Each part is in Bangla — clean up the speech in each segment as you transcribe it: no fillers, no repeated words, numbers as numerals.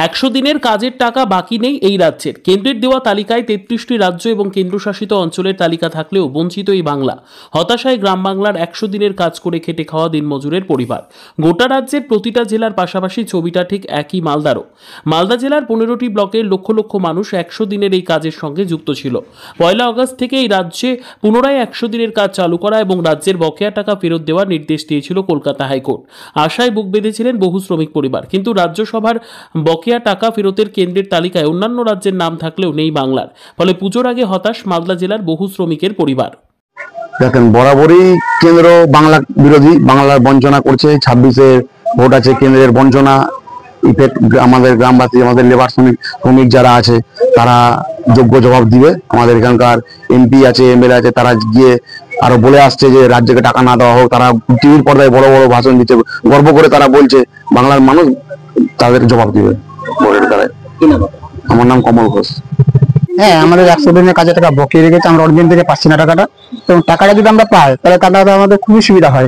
100 দিনের কাজের টাকা বাকি নেই এই রাজ্যের। কেন্দ্রের দেওয়া তালিকায় 33টি রাজ্য এবং কেন্দ্রশাসিত অঞ্চলের তালিকা থাকলেও বঞ্চিত এই বাংলা। হতাশায় গ্রাম বাংলার 100 দিনের কাজ করে খেটে খাওয়া দিনমজুরের পরিবার। গোটা রাজ্যের প্রতিটা জেলার পাশাপাশি ছবিটা ঠিক একই মালদারও। মালদা জেলার 15টি ব্লকের লক্ষ লক্ষ মানুষ 100 দিনের এই কাজের সঙ্গে যুক্ত ছিল। 1 আগস্ট থেকে এই রাজ্যে পুনরায় 100 দিনের কাজ চালু করা এবং রাজ্যের বকেয়া টাকা ফেরত দেওয়ার নির্দেশ দিয়েছিল কলকাতা হাইকোর্ট। আশায় বুক বেঁধেছিলেন বহু শ্রমিক পরিবার, কিন্তু রাজ্যসভার বকেয়া টাকা ফেরতের কেন্দ্রের তালিকায় অন্যান্য রাজ্যের নাম থাকলেও নেই বাংলার। ফলে পুজোর আগে হতাশ মালদা জেলার বহু শ্রমিকের পরিবার। দেখেন, বরাবরই কেন্দ্র বাংলা বিরোধী, বাংলার বঞ্চনা করছে। 26-এ ভোট আছে, কেন্দ্রের বঞ্চনা ইফেক্ট আমাদের গ্রামবাসী, আমাদের লেবার শ্রমিক যারা আছে তারা যোগ্য জবাব দিবে। আমাদের এখানকার এমপি আছে, এমএলএ আছে, তারা গিয়ে আরো বলে আসছে যে রাজ্যকে টাকা না দেওয়া হোক। তারা টিভির পর্দায় বড় বড় ভাষণ দিচ্ছে, গর্ব করে তারা বলছে। বাংলার মানুষ তাদের জবাব দিবে ভোটের দ্বারাই। আমার নাম কমল ঘোষ। হ্যাঁ, আমাদের 100 দিনের কাজে টাকা বকিয়ে রেখেছে, আমরা অনেকদিন থেকে পাচ্ছি না টাকাটা। এবং টাকাটা যদি আমরা পাই তাহলে টাকাটা আমাদের খুবই সুবিধা হয়,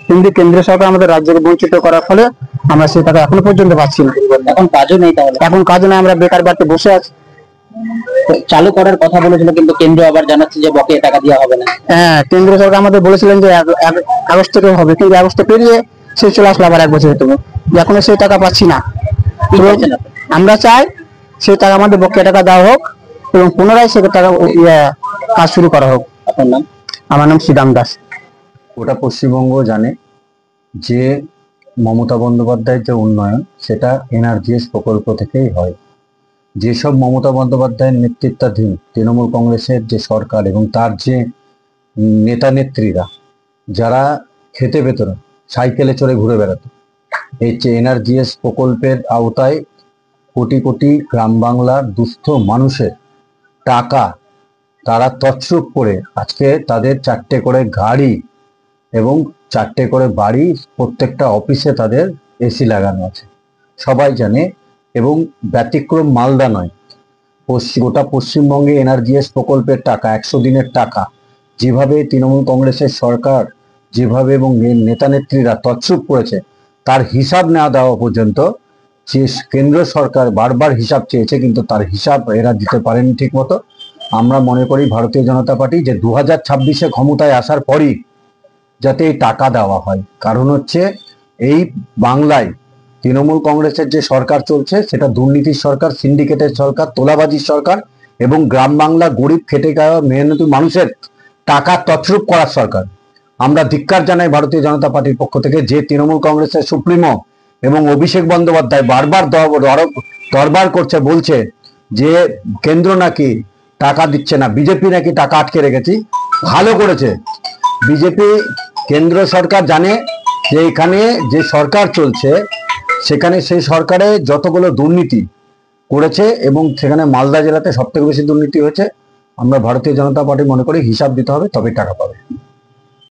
কিন্তু কেন্দ্রীয় সরকার আমাদের রাজ্যকে বঞ্চিত করার ফলে আমরা সেই টাকা এখনো পর্যন্ত পাচ্ছি না। এখন কাজও নেই, তাহলে এখন কাজও নেই, আমরা বেকার বাড়িতে বসে আছি। চালু করার কথা বলেছিল, কিন্তু কেন্দ্র আবার জানাচ্ছে যে বকেয়া টাকা দেওয়া হবে না। হ্যাঁ, কেন্দ্রীয় সরকার আমাদের বলেছিলেন যে আগস্ট থেকে হবে, কিন্তু আগস্টে পেরিয়ে সে চলে আসলো আবার 1 বছর থেকে। এখনো সেই টাকা পাচ্ছি না। আমরা চাই সেই টাকা আমাদের বকেয়া টাকা দেওয়া হোক এবং পুনরায় সে টাকা কাজ শুরু করা হোক। আপনার নাম? আমার নাম শ্রীরাম দাস। গোটা পশ্চিমবঙ্গ জানে যে মমতা বন্দ্যোপাধ্যায়ের যে উন্নয়ন সেটা এনআরজিএস প্রকল্প থেকেই হয়। যেসব মমতা বন্দ্যোপাধ্যায়ের নেতৃত্বাধীন তৃণমূল কংগ্রেসের যে সরকার এবং তার যে নেতা নেত্রীরা যারা খেতে পেত না, সাইকেলে চড়ে ঘুরে বেড়াতো, এই যে এনআরজিএস প্রকল্পের আওতায় কোটি কোটি গ্রাম বাংলার দুস্থ মানুষের টাকা তারা তছরূপ করে আজকে তাদের 4টে করে গাড়ি এবং 4টে করে বাড়ি, প্রত্যেকটা অফিসে তাদের এসি লাগানো আছে, সবাই জানে। এবং ব্যতিক্রম মালদা নয়, গোটা পশ্চিমবঙ্গে এনআরজিএস প্রকল্পের টাকা, 100 দিনের টাকা যেভাবে তৃণমূল কংগ্রেসের সরকার যেভাবে এবং নেতা নেত্রীরা তছরূপ করেছে, তার হিসাব না দেওয়া পর্যন্ত যে কেন্দ্র সরকার বারবার হিসাব চেয়েছে, কিন্তু তার হিসাব এরা দিতে পারেনি ঠিক মতো। আমরা মনে করি ভারতীয় জনতা পার্টি যে 2026-এ ক্ষমতায় আসার পরই যাতে এই টাকা দেওয়া হয়। কারণ হচ্ছে এই বাংলায় তৃণমূল কংগ্রেসের যে সরকার চলছে সেটা দুর্নীতির সরকার, সিন্ডিকেটের সরকার, তোলাবাজির সরকার এবং গ্রাম বাংলা গরিব খেটে খাওয়া মেহনতি মানুষের টাকা তছরূপ করার সরকার। আমরা ধিক্কার জানাই ভারতীয় জনতা পার্টির পক্ষ থেকে যে তৃণমূল কংগ্রেসের সুপ্রিমো এবং অভিষেক বন্দ্যোপাধ্যায় বারবার দরবার করছে, বলছে যে কেন্দ্র নাকি টাকা দিচ্ছে না, বিজেপি নাকি টাকা আটকে রেখেছি। ভালো করেছে বিজেপি। কেন্দ্র সরকার জানে যে এখানে যে সরকার চলছে সেখানে সেই সরকারে যতগুলো দুর্নীতি করেছে এবং সেখানে মালদা জেলাতে সবথেকে বেশি দুর্নীতি হয়েছে। আমরা ভারতীয় জনতা পার্টি মনে করি হিসাব দিতে হবে, তবে টাকা পাবে।